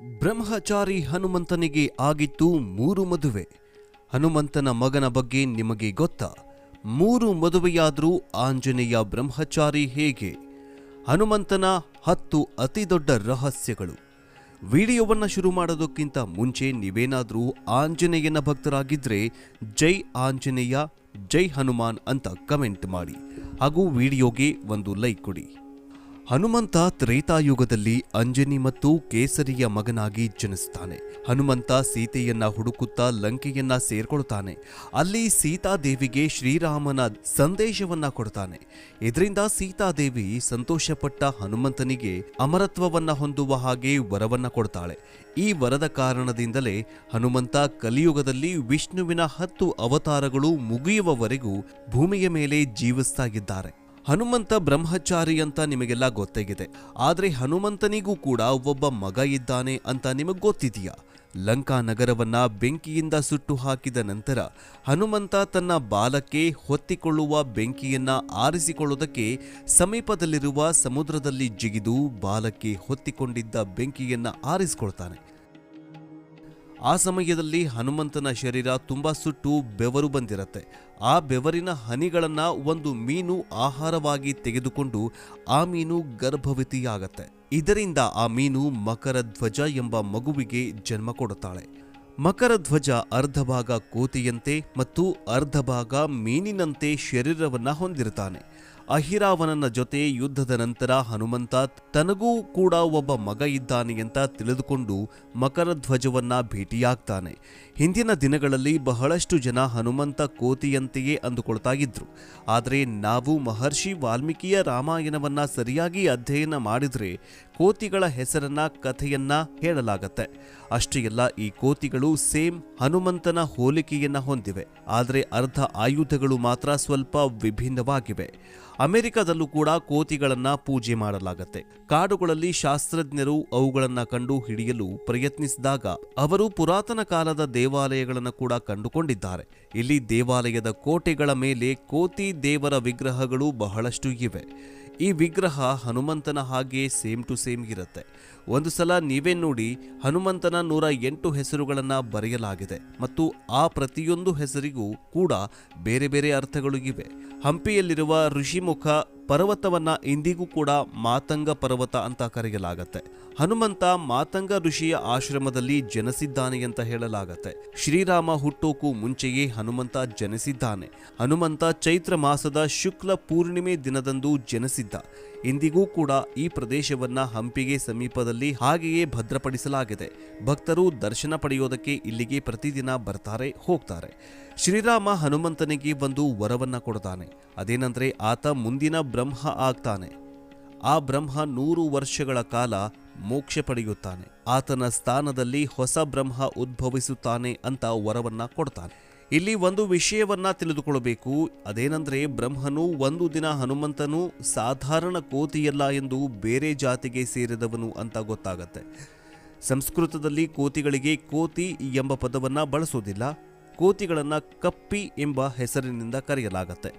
ಬ್ರಹ್ಮಚಾರಿ ಹನುಮಂತನಿಗೆ ಆಗಿತ್ತು 3 ಮದುವೆ. ಹನುಮಂತನ ಮಗನ ಬಗ್ಗೆ ನಿಮಗೆ ಗೊತ್ತಾ? 3 ಮದುವೆಯಾದರೂ ಆಂಜನೇಯ ಬ್ರಹ್ಮಚಾರಿ ಹೇಗೆ? ಹನುಮಂತನ 10 ಅತಿದೊಡ್ಡ ರಹಸ್ಯಗಳು. ವಿಡಿಯೋವನ್ನು ಶುರು ಮಾಡೋದಕ್ಕಿಂತ ಮುಂಚೆ ನೀವೇನಾದರೂ ಆಂಜನೇಯನ ಭಕ್ತರಾಗಿದ್ದರೆ ಜೈ ಆಂಜನೇಯ, ಜೈ ಹನುಮಾನ್ ಅಂತ ಕಮೆಂಟ್ ಮಾಡಿ ಹಾಗೂ ವಿಡಿಯೋಗೆ ಒಂದು ಲೈಕ್ ಕೊಡಿ. ಹನುಮಂತ ತ್ರೇತಾಯುಗದಲ್ಲಿ ಅಂಜನಿ ಮತ್ತು ಕೇಸರಿಯ ಮಗನಾಗಿ ಜನಿಸ್ತಾನೆ. ಹನುಮಂತ ಸೀತೆಯನ್ನ ಹುಡುಕುತ್ತಾ ಲಂಕೆಯನ್ನ ಸೇರ್ಕೊಳ್ತಾನೆ. ಅಲ್ಲಿ ಸೀತಾದೇವಿಗೆ ಶ್ರೀರಾಮನ ಸಂದೇಶವನ್ನ ಕೊಡ್ತಾನೆ. ಇದರಿಂದ ಸೀತಾದೇವಿ ಸಂತೋಷಪಟ್ಟ ಹನುಮಂತನಿಗೆ ಅಮರತ್ವವನ್ನ ಹೊಂದುವ ಹಾಗೆ ವರವನ್ನ ಕೊಡ್ತಾಳೆ. ಈ ವರದ ಕಾರಣದಿಂದಲೇ ಹನುಮಂತ ಕಲಿಯುಗದಲ್ಲಿ ವಿಷ್ಣುವಿನ 10 ಅವತಾರಗಳು ಮುಗಿಯುವವರೆಗೂ ಭೂಮಿಯ ಮೇಲೆ ಜೀವಿಸ್ತಾ ಇದ್ದಾರೆ. ಹನುಮಂತ ಬ್ರಹ್ಮಚಾರಿ ಅಂತ ನಿಮಗೆಲ್ಲ ಗೊತ್ತಾಗಿದೆ. ಆದರೆ ಹನುಮಂತನಿಗೂ ಕೂಡ ಒಬ್ಬ ಮಗ ಇದ್ದಾನೆ ಅಂತ ನಿಮಗೆ ಗೊತ್ತಿದೆಯಾ? ಲಂಕಾ ನಗರವನ್ನ ಬೆಂಕಿಯಿಂದ ಸುಟ್ಟು ಹಾಕಿದ ನಂತರ ಹನುಮಂತ ತನ್ನ ಬಾಲಕ್ಕೆ ಹೊತ್ತಿಕೊಳ್ಳುವ ಬೆಂಕಿಯನ್ನ ಆರಿಸಿಕೊಳ್ಳುವುದಕ್ಕೆ ಸಮೀಪದಲ್ಲಿರುವ ಸಮುದ್ರದಲ್ಲಿ ಜಿಗಿದು ಬಾಲಕ್ಕೆ ಹೊತ್ತಿಕೊಂಡಿದ್ದ ಬೆಂಕಿಯನ್ನ ಆರಿಸಿಕೊಳ್ತಾನೆ. ಆ ಸಮಯದಲ್ಲಿ ಹನುಮಂತನ ಶರೀರ ತುಂಬಾ ಸುಟ್ಟು ಬೆವರು ಬಂದಿರತ್ತೆ. ಆ ಬೆವರಿನ ಹನಿಗಳನ್ನ ಒಂದು ಮೀನು ಆಹಾರವಾಗಿ ತೆಗೆದುಕೊಂಡು ಆ ಮೀನು ಗರ್ಭವತಿಯಾಗತ್ತೆ. ಇದರಿಂದ ಆ ಮೀನು ಮಕರಧ್ವಜ ಎಂಬ ಮಗುವಿಗೆ ಜನ್ಮ ಕೊಡುತ್ತಾಳೆ. ಮಕರಧ್ವಜ ಅರ್ಧ ಭಾಗ ಕೋತಿಯಂತೆ ಮತ್ತು ಅರ್ಧ ಭಾಗ ಮೀನಿನಂತೆ ಶರೀರವನ್ನ ಹೊಂದಿರುತ್ತಾನೆ. ಅಹಿರಾವಣನ ಜೊತೆ ಯುದ್ಧದ ನಂತರ ಹನುಮಂತ ತನಗೂ ಕೂಡ ಒಬ್ಬ ಮಗ ಇದ್ದಾನೆ ಅಂತ ತಿಳಿದುಕೊಂಡು ಮಕರಧ್ವಜವನ್ನ ಭೇಟಿಯಾಗ್ತಾನೆ. ಹಿಂದಿನ ದಿನಗಳಲ್ಲಿ ಬಹಳಷ್ಟು ಜನ ಹನುಮಂತ ಕೋತಿಯಂತೆಯೇ ಅಂದುಕೊಳ್ತಾ ಇದ್ರು. ಆದರೆ ನಾವು ಮಹರ್ಷಿ ವಾಲ್ಮೀಕಿಯ ರಾಮಾಯಣವನ್ನ ಸರಿಯಾಗಿ ಅಧ್ಯಯನ ಮಾಡಿದ್ರೆ ಕೋತಿಗಳ ಹೆಸರನ್ನ ಕಥೆಯನ್ನ ಹೇಳಲಾಗತ್ತೆ. ಅಷ್ಟೇ ಅಲ್ಲ, ಈ ಕೋತಿಗಳು ಸೇಮ್ ಹನುಮಂತನ ಹೋಲಿಕೆಯನ್ನ ಹೊಂದಿವೆ. ಆದರೆ ಅರ್ಧ ಆಯುಧಗಳು ಮಾತ್ರ ಸ್ವಲ್ಪ ವಿಭಿನ್ನವಾಗಿವೆ. ಅಮೆರಿಕದಲ್ಲೂ ಕೂಡ ಕೋತಿಗಳನ್ನ ಪೂಜೆ ಮಾಡಲಾಗತ್ತೆ. ಕಾಡುಗಳಲ್ಲಿ ಶಾಸ್ತ್ರಜ್ಞರು ಅವುಗಳನ್ನ ಕಂಡು ಹಿಡಿಯಲು ಪ್ರಯತ್ನಿಸಿದಾಗ ಅವರು ಪುರಾತನ ಕಾಲದ ದೇವಾಲಯಗಳನ್ನು ಕೂಡ ಕಂಡುಕೊಂಡಿದ್ದಾರೆ. ಇಲ್ಲಿ ದೇವಾಲಯದ ಕೋಟೆಗಳ ಮೇಲೆ ಕೋತಿ ದೇವರ ವಿಗ್ರಹಗಳು ಬಹಳಷ್ಟು ಇವೆ. ಈ ವಿಗ್ರಹ ಹನುಮಂತನ ಹಾಗೆ ಸೇಮ್ ಟು ಸೇಮ್ ಇರುತ್ತೆ. ಒಂದು ಸಲ ನೀವೇ ನೋಡಿ, ಹನುಮಂತನ 108 ಹೆಸರುಗಳನ್ನ ಬರೆಯಲಾಗಿದೆ ಮತ್ತು ಆ ಪ್ರತಿಯೊಂದು ಹೆಸರಿಗೂ ಕೂಡ ಬೇರೆ ಬೇರೆ ಅರ್ಥಗಳು ಇವೆ. ಹಂಪಿಯಲ್ಲಿರುವ ಋಷಿಮುಖ ಪರ್ವತವನ್ನ ಇಂದಿಗೂ ಕೂಡ ಮಾತಂಗ ಪರ್ವತ ಅಂತ ಕರೆಯಲಾಗತ್ತೆ. ಹನುಮಂತ ಮಾತಂಗ ಋಷಿಯ ಆಶ್ರಮದಲ್ಲಿ ಜನಿಸಿದ್ದಾನೆ ಅಂತ ಹೇಳಲಾಗತ್ತೆ. ಶ್ರೀರಾಮ ಹುಟ್ಟೋಕು ಮುಂಚೆಯೇ ಹನುಮಂತ ಜನಿಸಿದ್ದಾನೆ. ಹನುಮಂತ ಚೈತ್ರ ಮಾಸದ ಶುಕ್ಲ ಪೂರ್ಣಿಮೆ ದಿನದಂದು ಜನಿಸಿದ್ದ. ಇಂದಿಗೂ ಕೂಡ ಈ ಪ್ರದೇಶವನ್ನ ಹಂಪಿಗೆ ಸಮೀಪದಲ್ಲಿ ಹಾಗೆಯೇ ಭದ್ರಪಡಿಸಲಾಗಿದೆ. ಭಕ್ತರು ದರ್ಶನ ಪಡೆಯೋದಕ್ಕೆ ಇಲ್ಲಿಗೆ ಪ್ರತಿದಿನ ಬರ್ತಾರೆ, ಹೋಗ್ತಾರೆ. ಶ್ರೀರಾಮ ಹನುಮಂತನಿಗೆ ಒಂದು ವರವನ್ನ ಕೊಡ್ತಾನೆ. ಅದೇನಂದ್ರೆ ಆತ ಮುಂದಿನ ಬ್ರಹ್ಮ ಆಗ್ತಾನೆ. ಆ ಬ್ರಹ್ಮ 100 ವರ್ಷಗಳ ಕಾಲ ಮೋಕ್ಷ ಪಡೆಯುತ್ತಾನೆ. ಆತನ ಸ್ಥಾನದಲ್ಲಿ ಹೊಸ ಬ್ರಹ್ಮ ಉದ್ಭವಿಸುತ್ತಾನೆ ಅಂತ ವರವನ್ನ ಕೊಡ್ತಾನೆ. ಇಲ್ಲಿ ಒಂದು ವಿಷಯವನ್ನ ತಿಳಿದುಕೊಳ್ಳಬೇಕು. ಅದೇನಂದ್ರೆ ಬ್ರಹ್ಮನು ಒಂದು ದಿನ ಹನುಮಂತನು ಸಾಧಾರಣ ಕೋತಿಯಲ್ಲ ಎಂದು ಬೇರೆ ಜಾತಿಗೆ ಸೇರಿದವನು ಅಂತ ಗೊತ್ತಾಗತ್ತೆ. ಸಂಸ್ಕೃತದಲ್ಲಿ ಕೋತಿಗಳಿಗೆ ಕೋತಿ ಎಂಬ ಪದವನ್ನ ಬಳಸೋದಿಲ್ಲ. ಕೋತಿಗಳನ್ನ ಕಪ್ಪಿ ಎಂಬ ಹೆಸರಿನಿಂದ ಕರೆಯಲಾಗತ್ತೆ.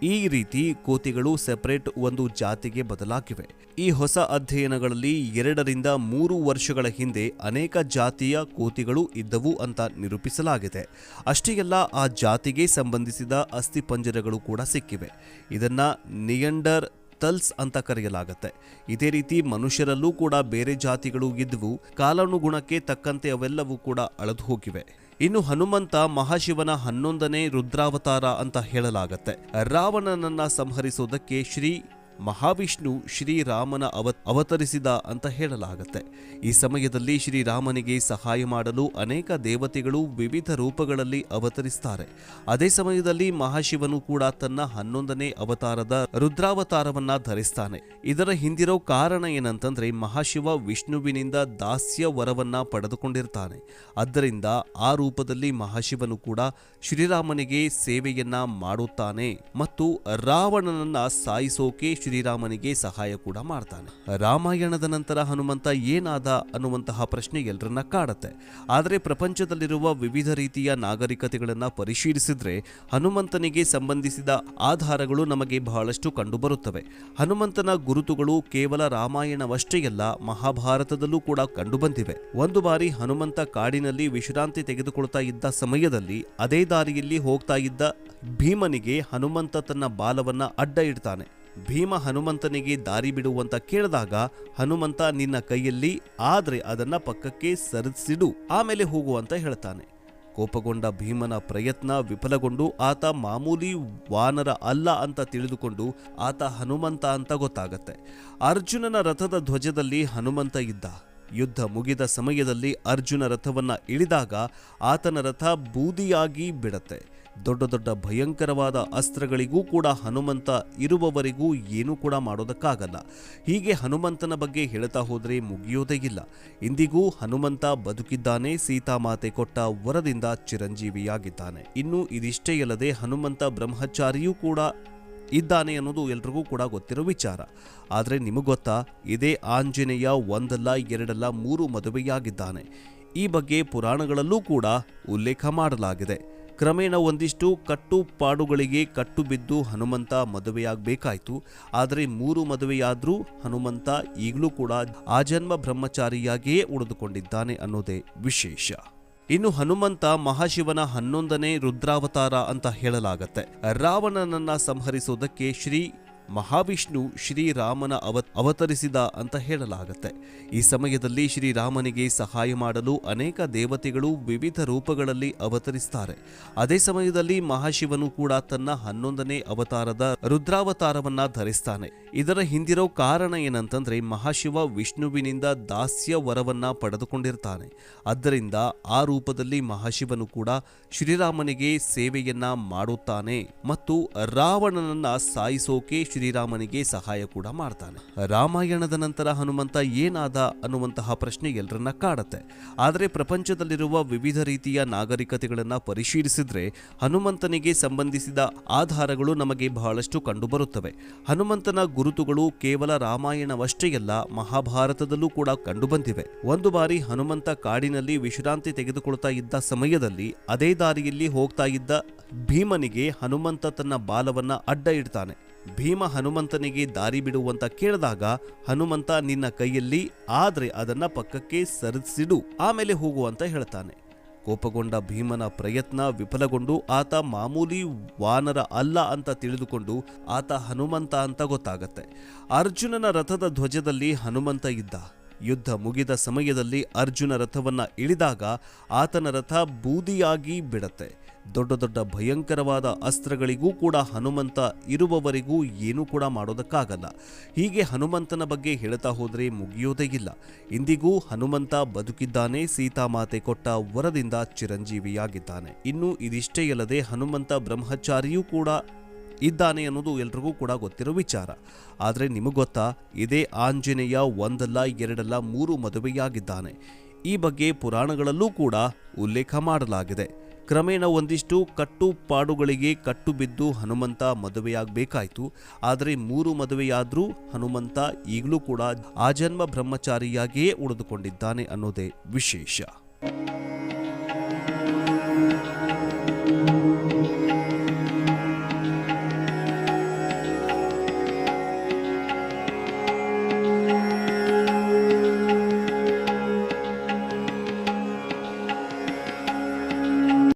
ಈ ರೀತಿ ಕೋತಿಗಳು ಸೆಪರೇಟ್ ಒಂದು ಜಾತಿಗೆ ಬದಲಾಗಿವೆ. ಈ ಹೊಸ ಅಧ್ಯಯನಗಳಲ್ಲಿ 2 ರಿಂದ 3 ವರ್ಷಗಳ ಹಿಂದೆ ಅನೇಕ ಜಾತಿಯ ಕೋತಿಗಳು ಇದ್ದವು ಅಂತ ನಿರೂಪಿಸಲಾಗಿದೆ. ಅಷ್ಟೇ ಅಲ್ಲ, ಆ ಜಾತಿಗೆ ಸಂಬಂಧಿಸಿದ ಅಸ್ಥಿಪಂಜರಗಳು ಕೂಡ ಸಿಕ್ಕಿವೆ. ಇದನ್ನ ನಿಯಂಡರ್ ತಲ್ಸ್ ಅಂತ ಕರೆಯಲಾಗತ್ತೆ. ಇದೇ ರೀತಿ ಮನುಷ್ಯರಲ್ಲೂ ಕೂಡ ಬೇರೆ ಜಾತಿಗಳು ಇದ್ವು. ಕಾಲಾನುಗುಣಕ್ಕೆ ತಕ್ಕಂತೆ ಅವೆಲ್ಲವೂ ಕೂಡ ಅಳೆದು ಹೋಗಿವೆ. ಇನ್ನು ಹನುಮಂತ ಮಹಾಶಿವನ 11ನೇ ರುದ್ರಾವತಾರ ಅಂತ ಹೇಳಲಾಗತ್ತೆ. ರಾವಣನನ್ನ ಸಂಹರಿಸೋದಕ್ಕೆ ಶ್ರೀ ಮಹಾವಿಷ್ಣು ಶ್ರೀರಾಮನ ಅವತರಿಸಿದ ಅಂತ ಹೇಳಲಾಗತ್ತೆ. ಈ ಸಮಯದಲ್ಲಿ ಶ್ರೀರಾಮನಿಗೆ ಸಹಾಯ ಮಾಡಲು ಅನೇಕ ದೇವತೆಗಳು ವಿವಿಧ ರೂಪಗಳಲ್ಲಿ ಅವತರಿಸ್ತಾರೆ. ಅದೇ ಸಮಯದಲ್ಲಿ ಮಹಾಶಿವನು ಕೂಡ ತನ್ನ 11ನೇ ಅವತಾರದ ರುದ್ರಾವತಾರವನ್ನ ಧರಿಸ್ತಾನೆ. ಇದರ ಹಿಂದಿರೋ ಕಾರಣ ಏನಂತಂದ್ರೆ ಮಹಾಶಿವ ವಿಷ್ಣುವಿನಿಂದ ದಾಸ್ಯ ವರವನ್ನ ಪಡೆದುಕೊಂಡಿರ್ತಾನೆ. ಆದ್ದರಿಂದ ಆ ರೂಪದಲ್ಲಿ ಮಹಾಶಿವನು ಕೂಡ ಶ್ರೀರಾಮನಿಗೆ ಸೇವೆಯನ್ನ ಮಾಡುತ್ತಾನೆ ಮತ್ತು ರಾವಣನನ್ನ ಸಾಯಿಸೋಕೆ ಶ್ರೀರಾಮನಿಗೆ ಸಹಾಯ ಕೂಡ ಮಾಡ್ತಾನೆ. ರಾಮಾಯಣದ ನಂತರ ಹನುಮಂತ ಏನಾದ ಅನ್ನುವಂತಹ ಪ್ರಶ್ನೆ ಎಲ್ಲರನ್ನ ಕಾಡುತ್ತೆ. ಆದರೆ ಪ್ರಪಂಚದಲ್ಲಿರುವ ವಿವಿಧ ರೀತಿಯ ನಾಗರಿಕತೆಗಳನ್ನ ಪರಿಶೀಲಿಸಿದ್ರೆ ಹನುಮಂತನಿಗೆ ಸಂಬಂಧಿಸಿದ ಆಧಾರಗಳು ನಮಗೆ ಬಹಳಷ್ಟು ಕಂಡುಬರುತ್ತವೆ. ಹನುಮಂತನ ಗುರುತುಗಳು ಕೇವಲ ರಾಮಾಯಣವಷ್ಟೇ ಅಲ್ಲ, ಮಹಾಭಾರತದಲ್ಲೂ ಕೂಡ ಕಂಡುಬಂದಿವೆ. ಒಂದು ಬಾರಿ ಹನುಮಂತ ಕಾಡಿನಲ್ಲಿ ವಿಶ್ರಾಂತಿ ತೆಗೆದುಕೊಳ್ತಾ ಇದ್ದ ಸಮಯದಲ್ಲಿ ಅದೇ ದಾರಿಯಲ್ಲಿ ಹೋಗ್ತಾ ಇದ್ದ ಭೀಮನಿಗೆ ಹನುಮಂತ ತನ್ನ ಬಾಲವನ್ನ ಅಡ್ಡ ಇಡ್ತಾನೆ. ಭೀಮ ಹನುಮಂತನಿಗೆ ದಾರಿ ಬಿಡುವಂತ ಕೇಳಿದಾಗ ಹನುಮಂತ ನಿನ್ನ ಕೈಯಲ್ಲಿ ಆದ್ರೆ ಅದನ್ನ ಪಕ್ಕಕ್ಕೆ ಸರಿಸಿಡು, ಆಮೇಲೆ ಹೋಗುವಂತ ಹೇಳ್ತಾನೆ. ಕೋಪಗೊಂಡ ಭೀಮನ ಪ್ರಯತ್ನ ವಿಫಲಗೊಂಡು ಆತ ಮಾಮೂಲಿ ವಾನರ ಅಲ್ಲ ಅಂತ ತಿಳಿದುಕೊಂಡು ಆತ ಹನುಮಂತ ಅಂತ ಗೊತ್ತಾಗತ್ತೆ. ಅರ್ಜುನನ ರಥದ ಧ್ವಜದಲ್ಲಿ ಹನುಮಂತ ಇದ್ದ. ಯುದ್ಧ ಮುಗಿದ ಸಮಯದಲ್ಲಿ ಅರ್ಜುನ ರಥವನ್ನ ಇಳಿದಾಗ ಆತನ ರಥ ಬೂದಿಯಾಗಿ ಬಿಡತ್ತೆ. ದೊಡ್ಡ ದೊಡ್ಡ ಭಯಂಕರವಾದ ಅಸ್ತ್ರಗಳಿಗೂ ಕೂಡ ಹನುಮಂತ ಇರುವವರೆಗೂ ಏನೂ ಕೂಡ ಮಾಡೋದಕ್ಕಾಗಲ್ಲ. ಹೀಗೆ ಹನುಮಂತನ ಬಗ್ಗೆ ಹೇಳ್ತಾ ಹೋದ್ರೆ ಮುಗಿಯೋದೇ ಇಲ್ಲ. ಇಂದಿಗೂ ಹನುಮಂತ ಬದುಕಿದ್ದಾನೆ, ಸೀತಾಮಾತೆ ಕೊಟ್ಟ ವರದಿಂದ ಚಿರಂಜೀವಿಯಾಗಿದ್ದಾನೆ. ಇನ್ನು ಇದಿಷ್ಟೇ ಅಲ್ಲದೆ ಹನುಮಂತ ಬ್ರಹ್ಮಚಾರಿಯೂ ಕೂಡ ಇದ್ದಾನೆ ಅನ್ನೋದು ಎಲ್ರಿಗೂ ಕೂಡ ಗೊತ್ತಿರೋ ವಿಚಾರ. ಆದರೆ ನಿಮಗೆ ಗೊತ್ತಾ, ಇದೇ ಆಂಜನೇಯ ಒಂದಲ್ಲ ಎರಡಲ್ಲ 3 ಮದುವೆಯಾಗಿದ್ದಾನೆ. ಈ ಬಗ್ಗೆ ಪುರಾಣಗಳಲ್ಲೂ ಕೂಡ ಉಲ್ಲೇಖ ಮಾಡಲಾಗಿದೆ. ಕ್ರಮೇಣ ಒಂದಿಷ್ಟು ಕಟ್ಟುಪಾಡುಗಳಿಗೆ ಕಟ್ಟು ಬಿದ್ದು ಹನುಮಂತ ಮದುವೆಯಾಗಬೇಕಾಯಿತು. ಆದರೆ 3 ಮದುವೆಯಾದರೂ ಹನುಮಂತ ಈಗಲೂ ಕೂಡ ಆಜನ್ಮ ಬ್ರಹ್ಮಚಾರಿಯಾಗಿಯೇ ಉಳಿದುಕೊಂಡಿದ್ದಾನೆ ಅನ್ನೋದೇ ವಿಶೇಷ. ಇನ್ನು ಹನುಮಂತ ಮಹಾಶಿವನ 11ನೇ ರುದ್ರಾವತಾರ ಅಂತ ಹೇಳಲಾಗತ್ತೆ. ರಾವಣನನ್ನ ಸಂಹರಿಸೋದಕ್ಕೆ ಶ್ರೀ ಮಹಾವಿಷ್ಣು ಶ್ರೀರಾಮನ ಅವತರಿಸಿದ ಅಂತ ಹೇಳಲಾಗತ್ತೆ. ಈ ಸಮಯದಲ್ಲಿ ಶ್ರೀರಾಮನಿಗೆ ಸಹಾಯ ಮಾಡಲು ಅನೇಕ ದೇವತೆಗಳು ವಿವಿಧ ರೂಪಗಳಲ್ಲಿ ಅವತರಿಸ್ತಾರೆ. ಅದೇ ಸಮಯದಲ್ಲಿ ಮಹಾಶಿವನು ಕೂಡ ತನ್ನ 11ನೇ ಅವತಾರದ ರುದ್ರಾವತಾರವನ್ನ ಧರಿಸ್ತಾನೆ. ಇದರ ಹಿಂದಿರೋ ಕಾರಣ ಏನಂತಂದ್ರೆ ಮಹಾಶಿವ ವಿಷ್ಣುವಿನಿಂದ ದಾಸ್ಯ ವರವನ್ನ ಪಡೆದುಕೊಂಡಿರ್ತಾನೆ. ಆದ್ದರಿಂದ ಆ ರೂಪದಲ್ಲಿ ಮಹಾಶಿವನು ಕೂಡ ಶ್ರೀರಾಮನಿಗೆ ಸೇವೆಯನ್ನ ಮಾಡುತ್ತಾನೆ ಮತ್ತು ರಾವಣನನ್ನ ಸಾಯಿಸೋಕೆ ಶ್ರೀರಾಮನಿಗೆ ಸಹಾಯ ಕೂಡ ಮಾಡ್ತಾನೆ. ರಾಮಾಯಣದ ನಂತರ ಹನುಮಂತ ಏನಾದ ಅನ್ನುವಂತಹ ಪ್ರಶ್ನೆ ಎಲ್ಲರನ್ನ ಕಾಡುತ್ತೆ. ಆದರೆ ಪ್ರಪಂಚದಲ್ಲಿರುವ ವಿವಿಧ ರೀತಿಯ ನಾಗರಿಕತೆಗಳನ್ನ ಪರಿಶೀಲಿಸಿದ್ರೆ ಹನುಮಂತನಿಗೆ ಸಂಬಂಧಿಸಿದ ಆಧಾರಗಳು ನಮಗೆ ಬಹಳಷ್ಟು ಕಂಡುಬರುತ್ತವೆ. ಹನುಮಂತನ ಗುರುತುಗಳು ಕೇವಲ ರಾಮಾಯಣವಷ್ಟೇ ಅಲ್ಲ, ಮಹಾಭಾರತದಲ್ಲೂ ಕೂಡ ಕಂಡುಬಂದಿವೆ. ಒಂದು ಬಾರಿ ಹನುಮಂತ ಕಾಡಿನಲ್ಲಿ ವಿಶ್ರಾಂತಿ ತೆಗೆದುಕೊಳ್ತಾ ಇದ್ದ ಸಮಯದಲ್ಲಿ ಅದೇ ದಾರಿಯಲ್ಲಿ ಹೋಗ್ತಾ ಇದ್ದ ಭೀಮನಿಗೆ ಹನುಮಂತ ತನ್ನ ಬಾಲವನ್ನ ಅಡ್ಡ ಇಡ್ತಾನೆ. ಭೀಮ ಹನುಮಂತನಿಗೆ ದಾರಿ ಬಿಡುವಂತ ಕೇಳಿದಾಗ ಹನುಮಂತ ನಿನ್ನ ಕೈಯಲ್ಲಿ ಆದ್ರೆ ಅದನ್ನ ಪಕ್ಕಕ್ಕೆ ಸರಿಸಿಡು, ಆಮೇಲೆ ಹೋಗುವಂತ ಹೇಳ್ತಾನೆ. ಕೋಪಗೊಂಡ ಭೀಮನ ಪ್ರಯತ್ನ ವಿಫಲಗೊಂಡು ಆತ ಮಾಮೂಲಿ ವಾನರ ಅಲ್ಲ ಅಂತ ತಿಳಿದುಕೊಂಡು ಆತ ಹನುಮಂತ ಅಂತ ಗೊತ್ತಾಗತ್ತೆ. ಅರ್ಜುನನ ರಥದ ಧ್ವಜದಲ್ಲಿ ಹನುಮಂತ ಇದ್ದ. ಯುದ್ಧ ಮುಗಿದ ಸಮಯದಲ್ಲಿ ಅರ್ಜುನ ರಥವನ್ನ ಇಳಿದಾಗ ಆತನ ರಥ ಬೂದಿಯಾಗಿ ಬಿಡತ್ತೆ. ದೊಡ್ಡ ದೊಡ್ಡ ಭಯಂಕರವಾದ ಅಸ್ತ್ರಗಳಿಗೂ ಕೂಡ ಹನುಮಂತ ಇರುವವರೆಗೂ ಏನೂ ಕೂಡ ಮಾಡೋದಕ್ಕಾಗಲ್ಲ. ಹೀಗೆ ಹನುಮಂತನ ಬಗ್ಗೆ ಹೇಳ್ತಾ ಹೋದ್ರೆ ಮುಗಿಯೋದೇ ಇಲ್ಲ. ಇಂದಿಗೂ ಹನುಮಂತ ಬದುಕಿದ್ದಾನೆ, ಸೀತಾಮಾತೆ ಕೊಟ್ಟ ವರದಿಂದ ಚಿರಂಜೀವಿಯಾಗಿದ್ದಾನೆ. ಇನ್ನು ಇದಿಷ್ಟೇ ಅಲ್ಲದೆ ಹನುಮಂತ ಬ್ರಹ್ಮಚಾರಿಯೂ ಕೂಡ ಇದ್ದಾನೆ ಅನ್ನೋದು ಎಲ್ರಿಗೂ ಕೂಡ ಗೊತ್ತಿರೋ ವಿಚಾರ. ಆದರೆ ನಿಮಗೆ ಗೊತ್ತಾ, ಇದೇ ಆಂಜನೇಯ ಒಂದಲ್ಲ ಎರಡಲ್ಲ 3 ಮದುವೆಯಾಗಿದ್ದಾನೆ. ಈ ಬಗ್ಗೆ ಪುರಾಣಗಳಲ್ಲೂ ಕೂಡ ಉಲ್ಲೇಖ ಮಾಡಲಾಗಿದೆ. ಕ್ರಮೇಣ ಒಂದಿಷ್ಟು ಕಟ್ಟುಪಾಡುಗಳಿಗೆ ಕಟ್ಟು ಬಿದ್ದು ಹನುಮಂತ ಮದುವೆಯಾಗಬೇಕಾಯಿತು. ಆದರೆ 3 ಮದುವೆಯಾದರೂ ಹನುಮಂತ ಈಗಲೂ ಕೂಡ ಆಜನ್ಮ ಬ್ರಹ್ಮಚಾರಿಯಾಗಿಯೇ ಉಳಿದುಕೊಂಡಿದ್ದಾನೆ ಅನ್ನೋದೇ ವಿಶೇಷ.